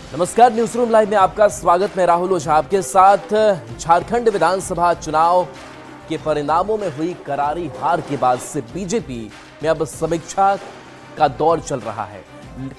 नमस्कार, news room live में आपका स्वागत। मैं राहुल ओझा आपके साथ। झारखंड विधानसभा चुनाव के परिणामों में हुई करारी हार के बाद से बीजेपी में अब समीक्षा का दौर चल रहा है।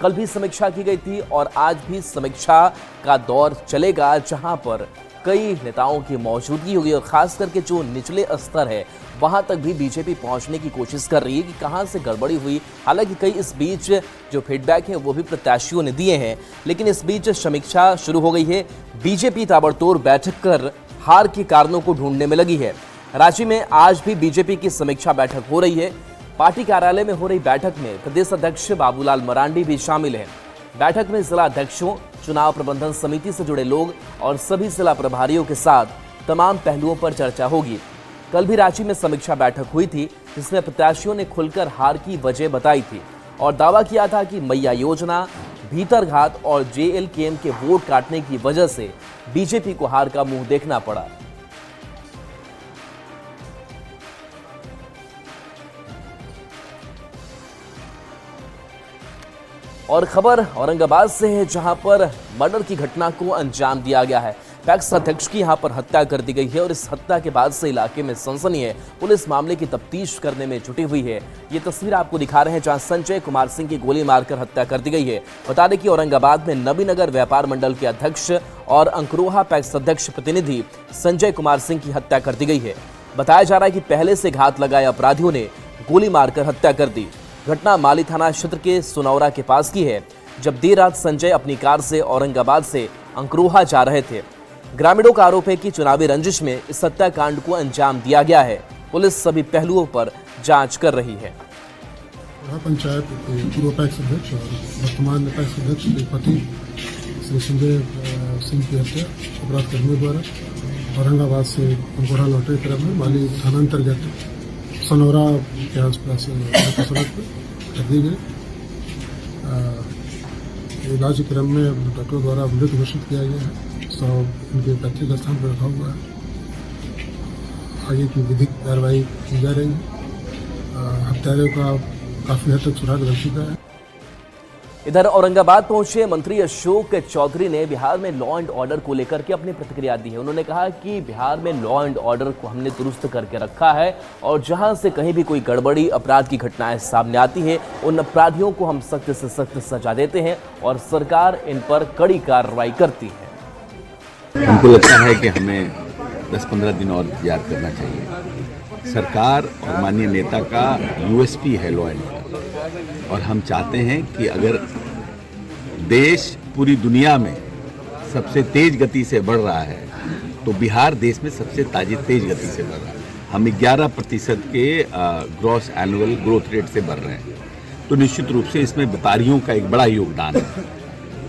कल भी समीक्षा की गई थी और आज भी समीक्षा का दौर चलेगा, जहां पर कई नेताओं की मौजूदगी होगी और खास करके जो निचले स्तर है वहां तक भी बीजेपी पहुंचने की कोशिश कर रही है कि कहां से गड़बड़ी हुई। हालांकि कई इस बीच जो फीडबैक है वो भी प्रत्याशियों ने दिए हैं, लेकिन इस बीच समीक्षा शुरू हो गई है। बीजेपी ताबड़तोड़ बैठक कर हार के कारणों को ढूंढने में लगी है। रांची में आज भी बीजेपी की समीक्षा बैठक हो रही है। पार्टी कार्यालय में हो रही बैठक में प्रदेश अध्यक्ष बाबूलाल मरांडी भी शामिल हैं। बैठक में जिला अध्यक्षों, चुनाव प्रबंधन समिति से जुड़े लोग और सभी जिला प्रभारियों के साथ तमाम पहलुओं पर चर्चा होगी। कल भी रांची में समीक्षा बैठक हुई थी, जिसमें प्रत्याशियों ने खुलकर हार की वजह बताई थी और दावा किया था कि मैया योजना, भीतरघात और जेएलकेएम के वोट काटने की वजह से बीजेपी को हार का मुंह देखना पड़ा। और खबर औरंगाबाद से है, जहां पर मर्डर की घटना को अंजाम दिया गया है। पैक्स अध्यक्ष की यहां पर हत्या कर दी गई है और इस हत्या के बाद से इलाके में सनसनी है। पुलिस मामले की तफ्तीश करने में जुटी हुई है। ये तस्वीर आपको दिखा रहे हैं जहां संजय कुमार सिंह की गोली मारकर हत्या कर दी गई है। बता दें कि औरंगाबाद में नबीनगर व्यापार मंडल के अध्यक्ष और अंकरोहा पैक्स अध्यक्ष प्रतिनिधि संजय कुमार सिंह की हत्या कर दी गई है। बताया जा रहा है कि पहले से घात लगाए अपराधियों ने गोली मारकर हत्या कर दी। घटना माली थाना क्षेत्र के सुनौरा के पास की है, जब देर रात संजय अपनी कार से औरंगाबाद से अंकरोहा जा रहे थे। ग्रामीणों का आरोप है कि चुनावी रंजिश में इस हत्याकांड को अंजाम दिया गया है। पुलिस सभी पहलुओं पर जांच कर रही है। पंचायत पूर्व पैक्स अध्यक्ष और वर्तमान पैक्स अध्यक्ष के पति श्री संजय सिंह की हत्या अपराध कर्मियों द्वारा औरंगाबाद से अंकोरा लौटे क्रम में माली थानांतर्गत सनौरा के आसपास सड़क पर कर दी गई। इलाज के क्रम में डॉक्टर द्वारा मृत घोषित किया गया है। उनके पैतृक स्थान पर रखा हुआ है। आगे की विधिक कार्रवाई की जा रही है। हत्यारों का काफी हद तक सुराग लग चुका है। इधर औरंगाबाद पहुंचे मंत्री अशोक चौधरी ने बिहार में लॉ एंड ऑर्डर को लेकर के अपनी प्रतिक्रिया दी है। उन्होंने कहा कि बिहार में लॉ एंड ऑर्डर को हमने दुरुस्त करके रखा है और जहां से कहीं भी कोई गड़बड़ी अपराध की घटनाएं सामने आती हैं, उन अपराधियों को हम सख्त से सख्त सजा देते हैं और सरकार इन पर कड़ी कार्रवाई करती है। हमको लगता है कि हमें 10-15 दिन और इंतजार करना चाहिए। सरकार और माननीय नेता का यूएसपी है लॉ एंड ऑर्डर, और हम चाहते हैं कि अगर देश पूरी दुनिया में सबसे तेज गति से बढ़ रहा है तो बिहार देश में सबसे तेज गति से बढ़ रहा है। हम 11% के ग्रॉस एनुअल ग्रोथ रेट से बढ़ रहे हैं, तो निश्चित रूप से इसमें व्यापारियों का एक बड़ा योगदान है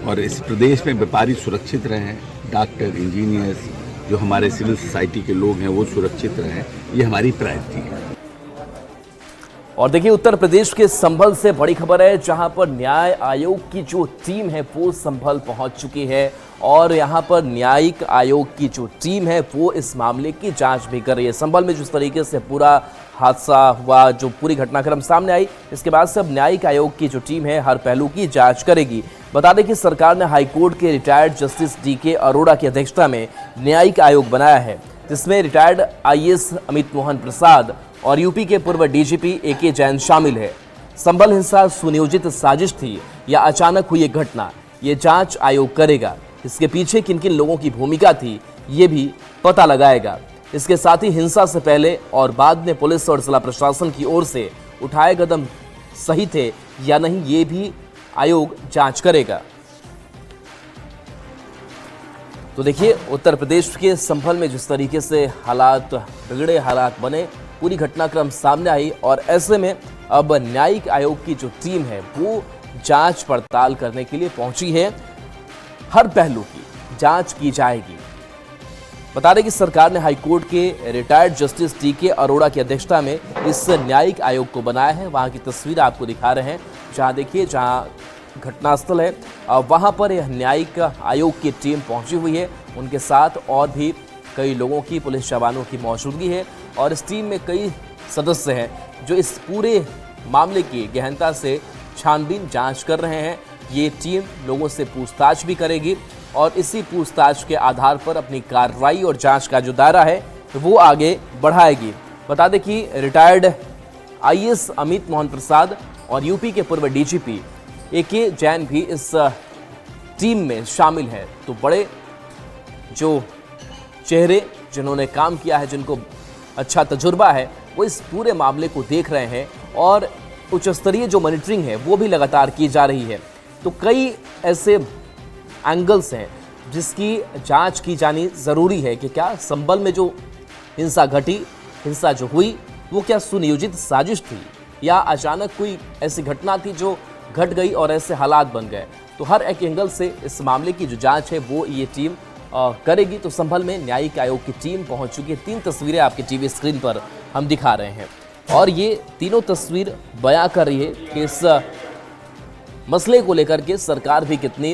और इस प्रदेश में व्यापारी सुरक्षित रहें, डॉक्टर, इंजीनियर्स, जो हमारे सिविल सोसाइटी के लोग हैं वो सुरक्षित रहें, ये हमारी प्रायोरिटी है। और देखिए, उत्तर प्रदेश के संभल से बड़ी खबर है, जहां पर न्याय आयोग की जो टीम है वो संभल पहुंच चुकी है और यहां पर न्यायिक आयोग की जो टीम है वो इस मामले की जांच भी कर रही है। संभल में जिस तरीके से पूरा हादसा हुआ, जो पूरी घटनाक्रम सामने आई, इसके बाद से अब न्यायिक आयोग की जो टीम है हर पहलू की जांच करेगी। बता दें कि सरकार ने हाईकोर्ट के रिटायर्ड जस्टिस DK अरोड़ा की अध्यक्षता में न्यायिक आयोग बनाया है, जिसमें रिटायर्ड IAS अमित मोहन प्रसाद और यूपी के पूर्व DGP AK जैन शामिल है। संभल हिंसा सुनियोजित साजिश थी या अचानक हुई एक घटना, ये जांच आयोग करेगा। इसके पीछे किन किन लोगों की भूमिका थी ये भी पता लगाएगा। इसके साथ ही हिंसा से पहले और बाद में पुलिस और जिला प्रशासन की ओर से उठाए कदम सही थे या नहीं, ये भी आयोग जांच करेगा। तो देखिए, उत्तर प्रदेश के संभल में जिस तरीके से हालात बिगड़े, हालात बने, पूरी घटनाक्रम सामने आई और ऐसे में अब न्यायिक आयोग की जो टीम है वो जांच पड़ताल करने के लिए पहुंची है। हर पहलू की जांच की जाएगी। बता दें कि सरकार ने हाईकोर्ट के रिटायर्ड जस्टिस DK अरोड़ा की अध्यक्षता में इस न्यायिक आयोग को बनाया है। वहां की तस्वीर आपको दिखा रहे हैं, जहां देखिए, जहां घटनास्थल है वहां पर यह न्यायिक आयोग की टीम पहुंची हुई है। उनके साथ और भी कई लोगों की, पुलिस जवानों की मौजूदगी है और इस टीम में कई सदस्य हैं जो इस पूरे मामले की गहनता से छानबीन जांच कर रहे हैं। ये टीम लोगों से पूछताछ भी करेगी और इसी पूछताछ के आधार पर अपनी कार्रवाई और जांच का जो दायरा है वो आगे बढ़ाएगी। बता दें कि रिटायर्ड आईएएस अमित मोहन प्रसाद और यूपी के पूर्व डीजीपी एके जैन भी इस टीम में शामिल है। तो बड़े जो चेहरे जिन्होंने काम किया है, जिनको अच्छा तजुर्बा है, वो इस पूरे मामले को देख रहे हैं और उच्च स्तरीय जो मॉनिटरिंग है वो भी लगातार की जा रही है। तो कई ऐसे एंगल्स हैं जिसकी जांच की जानी ज़रूरी है कि क्या संभल में जो हिंसा घटी, हिंसा जो हुई, वो क्या सुनियोजित साजिश थी या अचानक कोई ऐसी घटना थी जो घट गई और ऐसे हालात बन गए। तो हर एक एंगल से इस मामले की जो जांच है वो ये टीम करेगी। तो संभल में न्यायिक आयोग की टीम पहुंच चुकी है। 3 तस्वीरें आपके टीवी स्क्रीन पर हम दिखा रहे हैं और ये तीनों तस्वीर बयां कर रही है कि इस मसले को लेकर के सरकार भी कितनी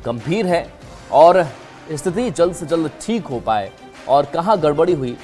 गंभीर है और स्थिति जल्द से जल्द ठीक हो पाए और कहां गड़बड़ी हुई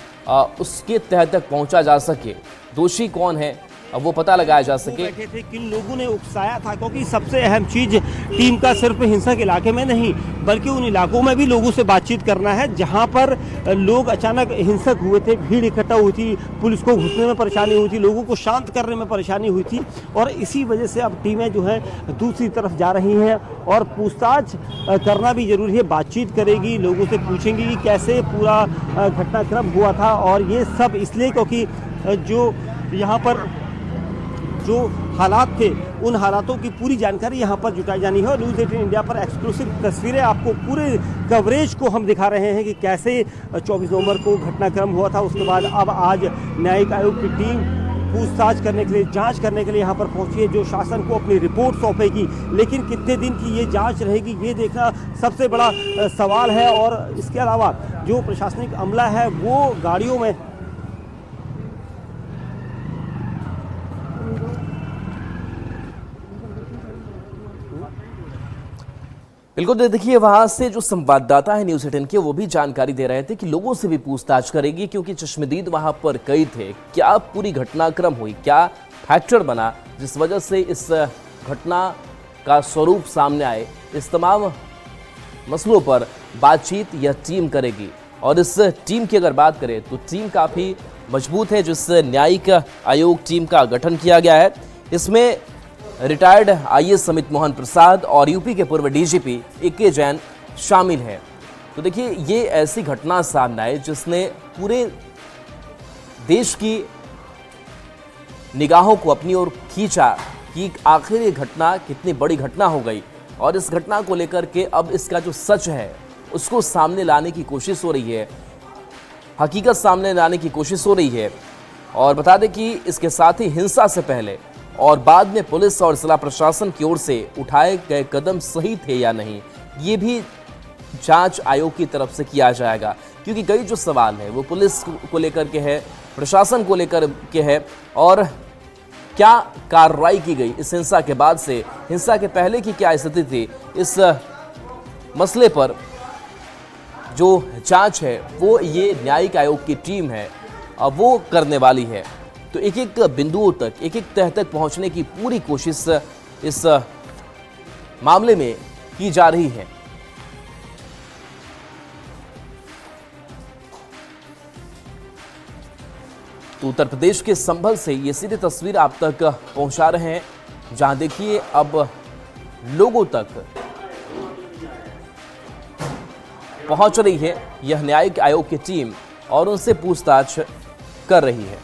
उसके तह तक पहुंचा जा सके, दोषी कौन है वो पता लगाया जा सके। बैठे थे किन लोगों ने उकसाया था, क्योंकि सबसे अहम चीज टीम का सिर्फ हिंसक इलाके में नहीं बल्कि उन इलाकों में भी लोगों से बातचीत करना है जहां पर लोग अचानक हिंसक हुए थे, भीड़ इकट्ठा हुई थी, पुलिस को घुसने में परेशानी हुई थी, लोगों को शांत करने में परेशानी हुई थी और इसी वजह से अब टीमें जो है दूसरी तरफ जा रही हैं और पूछताछ करना भी जरूरी है। बातचीत करेगी, लोगों से पूछेंगी कि कैसे पूरा घटनाक्रम हुआ था और ये सब इसलिए क्योंकि जो यहाँ पर जो हालात थे उन हालातों की पूरी जानकारी यहाँ पर जुटाई जानी है और न्यूज़ 18 इंडिया पर एक्सक्लूसिव तस्वीरें आपको पूरे कवरेज को हम दिखा रहे हैं कि कैसे 24 नवंबर को घटनाक्रम हुआ था। उसके बाद अब आज न्यायिक आयोग की टीम पूछताछ करने के लिए, जांच करने के लिए यहाँ पर पहुंची है, जो शासन को अपनी रिपोर्ट सौंपेगी। लेकिन कितने दिन की ये जांच रहेगी ये देखना सबसे बड़ा सवाल है और इसके अलावा जो प्रशासनिक अमला है वो गाड़ियों में बिल्कुल। देखिए वहां से जो संवाददाता है न्यूज़ 18 के वो भी जानकारी दे रहे थे कि लोगों से भी पूछताछ करेगी क्योंकि चश्मदीद वहां पर कई थे। क्या पूरी घटनाक्रम हुई, क्या फैक्टर बना जिस वजह से इस घटना का स्वरूप सामने आए, इस तमाम मसलों पर बातचीत यह टीम करेगी। और इस टीम की अगर बात करें तो टीम काफ़ी मजबूत है जिस न्यायिक आयोग टीम का गठन किया गया है। इसमें रिटायर्ड आईएएस अमित मोहन प्रसाद और यूपी के पूर्व डीजीपी एके जैन शामिल है। तो देखिए ये ऐसी घटना सामने आई जिसने पूरे देश की निगाहों को अपनी ओर खींचा कि आखिर ये घटना कितनी बड़ी घटना हो गई और इस घटना को लेकर के अब इसका जो सच है उसको सामने लाने की कोशिश हो रही है, हकीकत सामने लाने की कोशिश हो रही है। और बता दें कि इसके साथ ही हिंसा से पहले और बाद में पुलिस और जिला प्रशासन की ओर से उठाए गए कदम सही थे या नहीं, ये भी जांच आयोग की तरफ से किया जाएगा। क्योंकि कई जो सवाल है वो पुलिस को लेकर के है, प्रशासन को लेकर के है और क्या कार्रवाई की गई इस हिंसा के बाद से, हिंसा के पहले की क्या स्थिति थी, इस मसले पर जो जांच है वो ये न्यायिक आयोग की टीम है वो करने वाली है। तो एक एक बिंदुओं तक, एक एक तह तक पहुंचने की पूरी कोशिश इस मामले में की जा रही है। तो उत्तर प्रदेश के संभल से ये सीधी तस्वीर आप तक पहुंचा रहे हैं, जहां देखिए अब लोगों तक पहुंच रही है यह न्यायिक आयोग की टीम और उनसे पूछताछ कर रही है।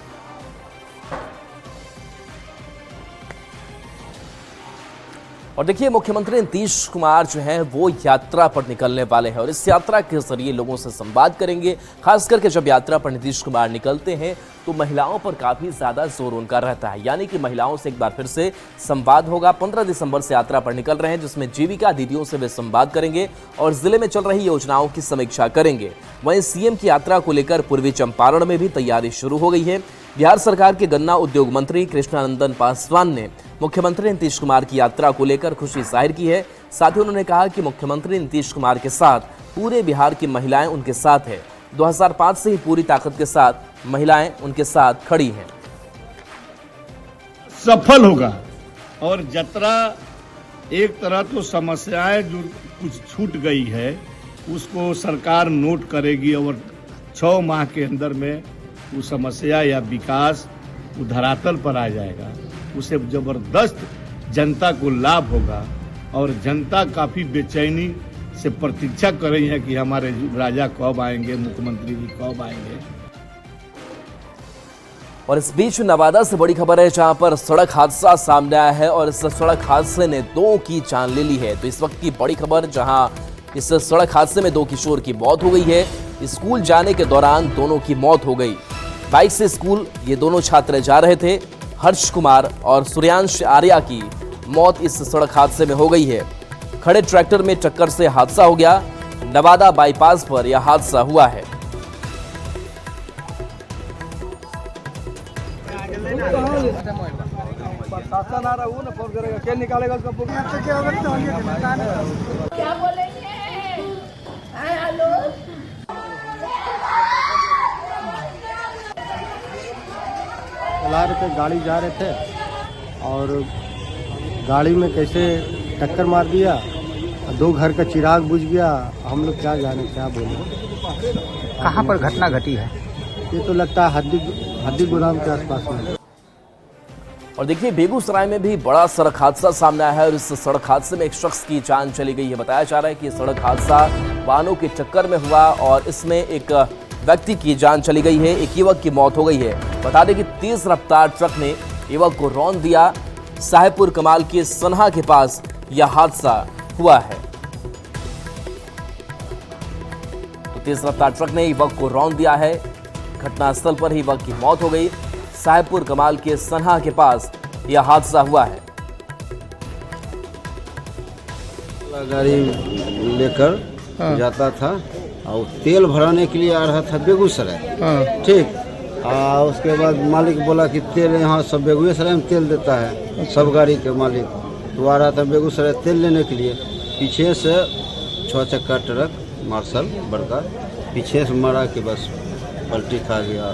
और देखिए मुख्यमंत्री नीतीश कुमार जो हैं वो यात्रा पर निकलने वाले हैं और इस यात्रा के जरिए लोगों से संवाद करेंगे। खास करके जब यात्रा पर नीतीश कुमार निकलते हैं तो महिलाओं पर काफ़ी ज़्यादा जोर उनका रहता है, यानी कि महिलाओं से एक बार फिर से संवाद होगा। 15 दिसंबर से यात्रा पर निकल रहे हैं जिसमें जीविका दीदियों से वे संवाद करेंगे और जिले में चल रही योजनाओं की समीक्षा करेंगे। वहीं सीएम की यात्रा को लेकर पूर्वी चंपारण में भी तैयारी शुरू हो गई है। बिहार सरकार के गन्ना उद्योग मंत्री कृष्णानंदन पासवान ने मुख्यमंत्री नीतीश कुमार की यात्रा को लेकर खुशी जाहिर की है। साथ ही उन्होंने कहा कि मुख्यमंत्री नीतीश कुमार के साथ पूरे बिहार की महिलाएं उनके साथ है। 2005 से ही पूरी ताकत के साथ महिलाएं उनके साथ खड़ी हैं। सफल होगा और यात्रा एक तरह तो समस्याएं जो कुछ छूट गई है उसको सरकार नोट करेगी और 6 माह के अंदर में वो समस्या या विकास वो धरातल पर आ जाएगा। उसे जबरदस्त जनता को लाभ होगा और जनता काफ़ी बेचैनी से प्रतीक्षा कर रही है कि हमारे राजा कब आएंगे, मुख्यमंत्री जी कब आएंगे। और इस बीच नवादा से बड़ी खबर है, जहां पर सड़क हादसा सामने आया है और इस सड़क हादसे ने 2 की जान ले ली है। तो इस वक्त की बड़ी खबर, जहां इस सड़क हादसे में 2 किशोर की मौत हो गई है। स्कूल जाने के दौरान दोनों की मौत हो गई। बाइक से स्कूल ये दोनों छात्र जा रहे थे। हर्ष कुमार और सूर्यांश आर्या की मौत इस सड़क हादसे में हो गई है। खड़े ट्रैक्टर में टक्कर से हादसा हो गया। नवादा बाईपास पर यह हादसा हुआ है। क्या बोलेंगे? हेलो, चला रहे थे, गाड़ी जा रहे थे और गाड़ी में कैसे टक्कर मार दिया। 2 घर का चिराग बुझ गया। हम लोग क्या जाने क्या बोले। कहाँ पर घटना घटी है? ये तो लगता है हद्दी गोदाम के आसपास में। और देखिए, बेगूसराय में भी बड़ा सड़क हादसा सामने आया है और इस सड़क हादसे में एक शख्स की जान चली गई है। बताया जा रहा है कि यह सड़क हादसा वाहनों की टक्कर में हुआ और इसमें एक व्यक्ति की जान चली गई है, एक युवक की मौत हो गई है। बता दें कि तेज रफ्तार ट्रक ने युवक को रौंद दिया। साहेबपुर कमाल के सनहा के पास यह हादसा हुआ है। तो तेज रफ्तार ट्रक ने युवक को रौंद दिया है। घटनास्थल पर ही युवक की मौत हो गई। साहेबपुर कमाल के सनहा के पास यह हादसा हुआ है। गाड़ी लेकर जाता था और तेल भराने के लिए आ रहा था बेगूसराय। ठीक। उसके बाद मालिक बोला कि तेल यहाँ सब बेगूसराय में तेल देता है। सब गाड़ी के मालिक तो आ रहा था बेगूसराय तेल लेने के लिए। पीछे से 6 चक्का ट्रक मार्शल बड़का पीछे से मारा कि बस पलटी खा गया।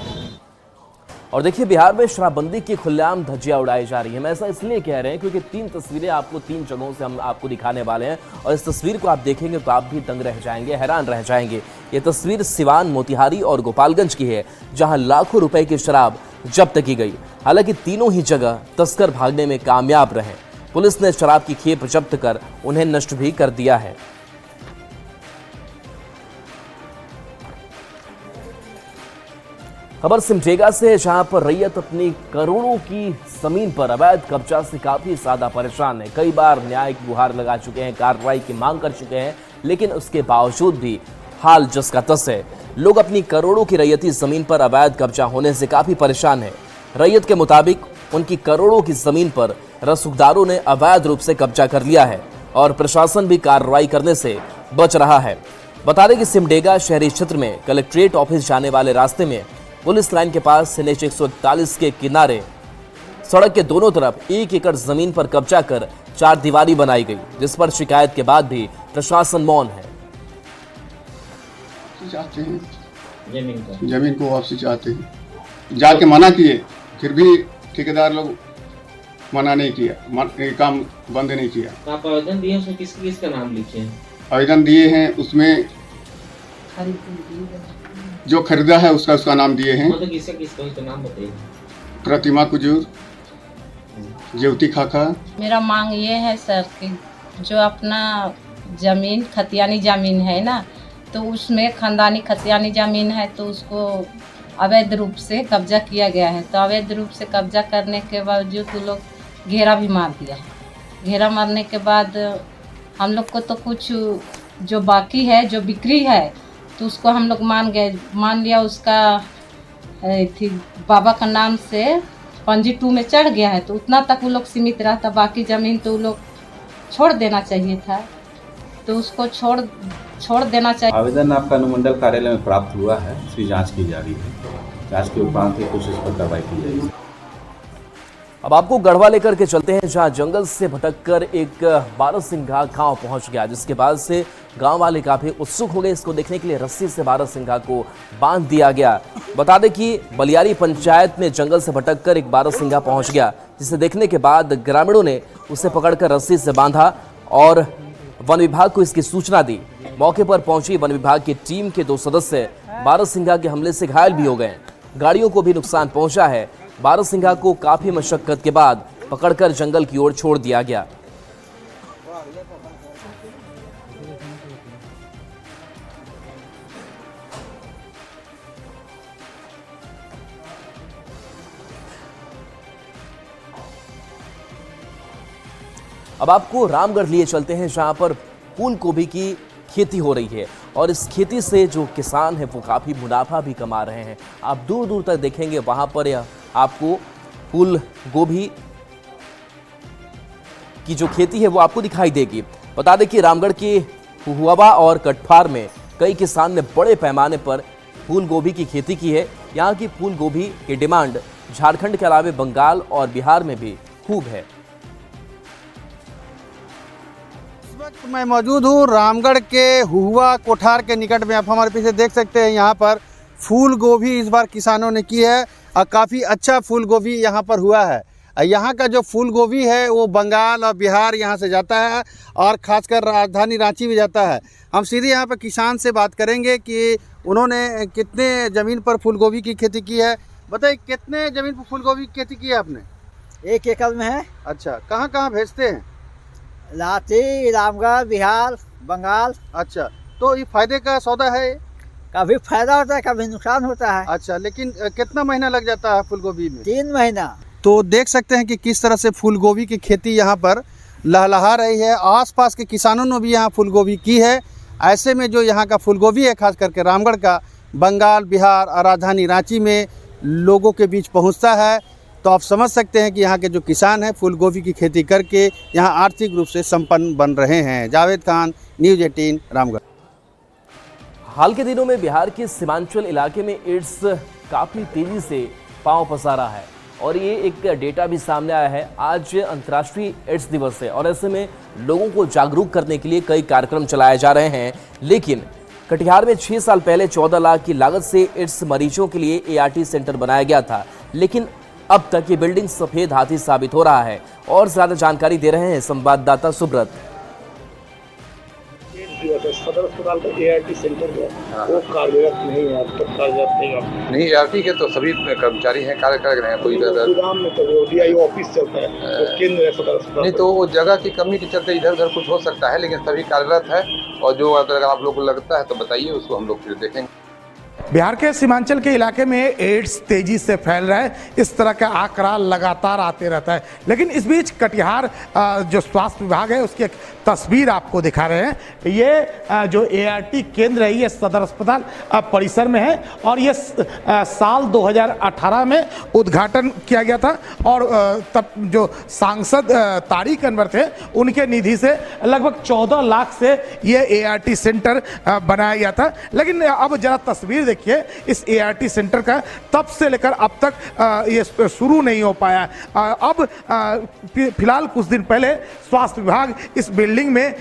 और देखिए, बिहार में शराबबंदी की खुलेआम धज्जियां उड़ाई जा रही है। मैं ऐसा इसलिए कह रहे हैं क्योंकि 3 तस्वीरें आपको 3 जगहों से हम आपको दिखाने वाले हैं और इस तस्वीर को आप देखेंगे तो आप भी दंग रह जाएंगे, हैरान रह जाएंगे। ये तस्वीर सिवान, मोतिहारी और गोपालगंज की है, जहां लाखों रुपए की शराब जब्त की गई। हालांकि तीनों ही जगह तस्कर भागने में कामयाब रहे। पुलिस ने शराब की खेप जब्त कर उन्हें नष्ट भी कर दिया है। खबर सिमडेगा से है, जहां पर रैयत अपनी करोड़ों की जमीन पर अवैध कब्जा से काफी ज्यादा परेशान है। कई बार न्याय की गुहार लगा चुके हैं, कार्रवाई की मांग कर चुके हैं, लेकिन उसके बावजूद भी हाल जस का तस है। लोग अपनी करोड़ों की रैयती जमीन पर अवैध कब्जा होने से काफी परेशान है। रैयत के मुताबिक उनकी करोड़ों की जमीन पर रसूखदारों ने अवैध रूप से कब्जा कर लिया है और प्रशासन भी कार्रवाई करने से बच रहा है। बता दें कि सिमडेगा शहरी क्षेत्र में कलेक्ट्रेट ऑफिस जाने वाले रास्ते में पुलिस लाइन के पास NH 141 के किनारे सड़क के दोनों तरफ 1 एकड़ जमीन पर कब्जा कर 4 दीवारी बनाई गई, जिस पर शिकायत के बाद भी प्रशासन मौन है। चाहते हैं जमीन को वापसी चाहते हैं। जाके मना किए, फिर भी ठेकेदार लोग मना नहीं किया, काम बंद नहीं किया। आप आवेदन दिए, उसमें किसका नाम लिखे हैं? आवेदन दिए हैं, उसमें जो खरीदा है उसका नाम दिए हैं। तो किसका नाम बताइए। प्रतिमा कुजूर, ज्योति खाखा। मेरा मांग ये है सर कि जो अपना जमीन खतियानी जमीन है ना, तो उसमें खानदानी खतियानी जमीन है, तो उसको अवैध रूप से कब्जा किया गया है। तो अवैध रूप से कब्जा करने के बावजूद तो लोग घेरा भी मार दिया है। घेरा मारने के बाद हम लोग को तो कुछ जो बाकी है, जो बिक्री है, तो उसको हम लोग मान लिया। उसका थी बाबा का नाम से पंजी 2 में चढ़ गया है, तो उतना तक वो लोग सीमित रहता। बाकी ज़मीन तो वो लोग छोड़ देना चाहिए था, तो उसको छोड़ देना चाहिए। आवेदन आपका अनुमंडल कार्यालय में प्राप्त हुआ है, इसकी जांच की जा रही है। जांच के उपरांत ही कुछ इस पर कार्रवाई की जाएगी। अब आपको गढ़वा लेकर के चलते हैं, जहां जंगल से भटककर एक बारहसिंघा गांव पहुंच गया, जिसके बाद से गांव वाले काफी उत्सुक हो गए। इसको देखने के लिए रस्सी से बारहसिंघा को बांध दिया गया। बता दें कि बलियारी पंचायत में जंगल से भटककर एक बारहसिंघा पहुंच गया, जिसे देखने के बाद ग्रामीणों ने उसे पकड़कर रस्सी से बांधा और वन विभाग को इसकी सूचना दी। मौके पर पहुंची वन विभाग की टीम के 2 सदस्य बारहसिंघा के हमले से घायल भी हो गए। गाड़ियों को भी नुकसान पहुंचा है। बारहसिंघा को काफी मशक्कत के बाद पकड़कर जंगल की ओर छोड़ दिया गया। अब आपको रामगढ़ लिए चलते हैं, जहां पर फूल गोभी की खेती हो रही है और इस खेती से जो किसान है वो काफ़ी मुनाफा भी कमा रहे हैं। आप दूर दूर तक देखेंगे वहाँ पर आपको फूल गोभी की जो खेती है वो आपको दिखाई देगी। बता दें कि रामगढ़ के हुआवा और कटफार में कई किसान ने बड़े पैमाने पर फूल गोभी की खेती की है। यहाँ की फूल गोभी की डिमांड झारखंड के अलावा बंगाल और बिहार में भी खूब है। मैं मौजूद हूँ रामगढ़ के हुआ कोठार के निकट में। आप हमारे पीछे देख सकते हैं, यहाँ पर फूल गोभी इस बार किसानों ने की है और काफ़ी अच्छा फूल गोभी यहाँ पर हुआ है। यहाँ का जो फूल गोभी है वो बंगाल और बिहार यहाँ से जाता है और ख़ासकर राजधानी रांची भी जाता है। हम सीधे यहाँ पर किसान से बात करेंगे कि उन्होंने कितने ज़मीन पर फूल गोभी की खेती की है। बताइए, कितने ज़मीन पर फूल गोभी की खेती की है आपने? 1 एकड़ में है। अच्छा, कहाँ कहाँ भेजते हैं? लाठी, रामगढ़, बिहार, बंगाल। अच्छा, तो ये फायदे का सौदा है? कभी फायदा होता है, कभी नुकसान होता है। अच्छा, लेकिन कितना महीना लग जाता है फूल गोभी में? 3 महीना। तो देख सकते हैं कि किस तरह से फूल गोभी की खेती यहाँ पर लहलहा रही है। आसपास के किसानों ने भी यहाँ फूल गोभी की है। ऐसे में जो यहाँ का फूल गोभी है, खास करके रामगढ़ का, बंगाल, बिहार और राजधानी रांची में लोगों के बीच पहुँचता है। तो आप समझ सकते हैं कि यहाँ के जो किसान हैं फूल गोभी की खेती करके यहाँ आर्थिक रूप से संपन्न बन रहे हैं। जावेद खान, न्यूज़ 18, रामगढ़। हाल के दिनों में बिहार के सीमांचल इलाके में एड्स काफ़ी तेजी से पांव पसारा है और ये एक डेटा भी सामने आया है। आज अंतर्राष्ट्रीय एड्स दिवस है और ऐसे में लोगों को जागरूक करने के लिए कई कार्यक्रम चलाए जा रहे हैं। लेकिन कटिहार में 6 साल पहले 14 लाख की लागत से एड्स मरीजों के लिए ART सेंटर बनाया गया था, लेकिन अब तक ये बिल्डिंग सफेद हाथी साबित हो रहा है। और ज्यादा जानकारी दे रहे हैं संवाददाता सुब्रत। सदर अस्पताल का ART सेंटर है, वो कार्यरत नहीं है, अब तक कार्यरत नहीं। ART के तो सभी कर्मचारी हैं, कार्य कर रहे हैं। कोई गोदाम में तो DIO ऑफिस चलता है, तो केंद्र है सदर अस्पताल। नहीं तो वो जगह की कमी के चलते इधर उधर कुछ हो सकता है, लेकिन सभी कार्यरत है। और जो अगर आप लोग को लगता है तो बताइए, उसको हम लोग फिर देखेंगे। बिहार के सीमांचल के इलाके में एड्स तेजी से फैल रहा है। इस तरह का आंकड़ा लगातार आते रहता है, लेकिन इस बीच कटिहार जो स्वास्थ्य विभाग है उसकी एक तस्वीर आपको दिखा रहे हैं। ये जो ART केंद्र है ये सदर अस्पताल परिसर में है और ये साल 2018 में उद्घाटन किया गया था और तब जो सांसद तारिक अनवर थे उनके निधि से लगभग 14 लाख से ये ART सेंटर बनाया गया था। लेकिन अब जरा तस्वीर देखिए इस ART सेंटर का, तब से लेकर अब तक ये शुरू नहीं हो पाया। अब फिलहाल कुछ दिन पहले स्वास्थ्य विभाग इस बिल्डिंग में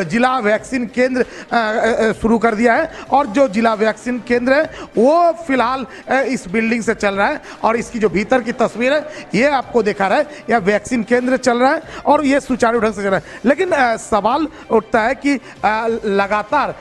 जिला वैक्सीन केंद्र शुरू कर दिया है और जो जिला वैक्सीन केंद्र है वो फिलहाल इस बिल्डिंग से चल रहा है और इसकी जो भीतर की तस्वीर है ये आपको दिखा रहा है। यह वैक्सीन केंद्र चल रहा है और ये सुचारू ढंग से चल रहा है। लेकिन सवाल उठता है कि लगातार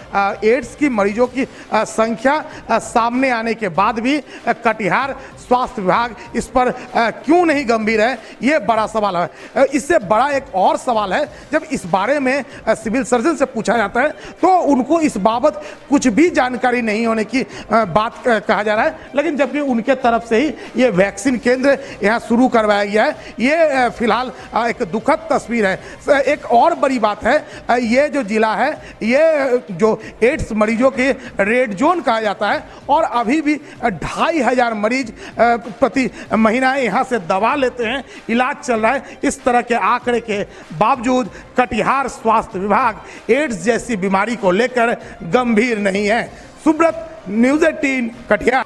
एड्स की मरीजों की संख्या सामने आने के बाद भी कटिहार स्वास्थ्य विभाग इस पर क्यों नहीं गंभीर है, ये बड़ा सवाल है। इससे बड़ा एक और सवाल है, जब इस बारे में सिविल सर्जन से पूछा जाता है तो उनको इस बाबत कुछ भी जानकारी नहीं होने की बात कहा जा रहा है। लेकिन जबकि उनके तरफ से ही ये वैक्सीन केंद्र यहाँ शुरू करवाया गया है, ये फिलहाल एक दुखद तस्वीर है। एक और बड़ी बात है, ये जो जिला है ये जो एड्स मरीजों के रेड जोन कहा जाता है और अभी भी 2500 मरीज प्रति महीना यहाँ से दवा लेते हैं, इलाज चल रहा है। इस तरह के आंकड़े के बावजूद कटिहार स्वास्थ्य विभाग एड्स जैसी बीमारी को लेकर गंभीर नहीं है। सुब्रत, न्यूज़ 18, कटिहार।